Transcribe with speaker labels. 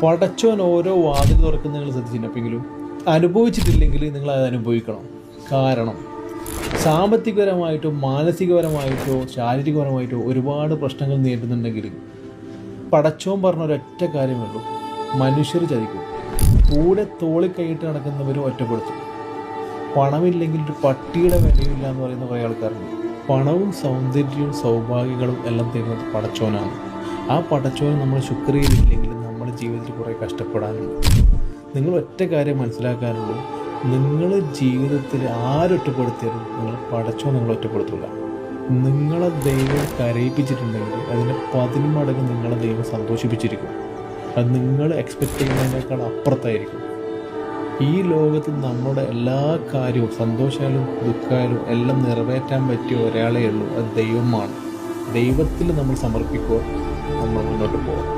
Speaker 1: പടച്ചോൻ ഓരോ വാതിൽ തുറക്കുന്ന നിങ്ങൾ ശ്രദ്ധിച്ചിട്ടുണ്ടെങ്കിലും അനുഭവിച്ചിട്ടില്ലെങ്കിൽ നിങ്ങൾ അത് അനുഭവിക്കണം. കാരണം സാമ്പത്തികപരമായിട്ടോ മാനസികപരമായിട്ടോ ശാരീരികപരമായിട്ടോ ഒരുപാട് പ്രശ്നങ്ങൾ നേരിടുന്നുണ്ടെങ്കിൽ പടച്ചോൻ പറഞ്ഞ ഒരൊറ്റ കാര്യമുള്ളൂ: മനുഷ്യർ ചതിക്കും. കൂടെ തോളിക്കൈയിട്ട് നടക്കുന്നവരും ഒറ്റപ്പെടുത്തും. പണമില്ലെങ്കിൽ ഒരു പട്ടിയുടെ വിലയില്ല എന്ന് പറയുന്ന കുറേ ആൾക്കാരുണ്ട്. പണവും സൗന്ദര്യവും സൗഭാഗ്യങ്ങളും എല്ലാം തരുന്നത് പടച്ചോനാണ്. ആ പടച്ചോനെ നമ്മൾ ശുക്രിയില്ലെങ്കിൽ നമ്മുടെ ജീവിതത്തിൽ കുറേ കഷ്ടപ്പെടാനുണ്ട്. നിങ്ങൾ ഒറ്റ കാര്യം മനസ്സിലാക്കാനുള്ളൂ: നിങ്ങൾ ജീവിതത്തിൽ ആരൊറ്റപ്പെടുത്തിയാലും നിങ്ങൾ പടച്ചോൻ നിങ്ങൾ ഒറ്റപ്പെടുത്തില്ല. നിങ്ങളെ ദൈവം കരയിപ്പിച്ചിട്ടുണ്ടെങ്കിൽ അതിൻ്റെ 10 മടങ്ങ് നിങ്ങളെ ദൈവം സന്തോഷിപ്പിച്ചിരിക്കും. അത് നിങ്ങൾ എക്സ്പെക്റ്റ് ചെയ്യുന്നതിനേക്കാൾ അപ്പുറത്തായിരിക്കും. ഈ ലോകത്ത് നമ്മുടെ എല്ലാ കാര്യവും സന്തോഷമായാലും ദുഃഖമായാലും എല്ലാം നിറവേറ്റാൻ പറ്റിയ ഒരാളേ ഉള്ളൂ, അത് ദൈവമാണ്. ദൈവത്തിൽ നമ്മൾ സമർപ്പിക്കുക, നമ്മൾ മുന്നോട്ട് പോകാം.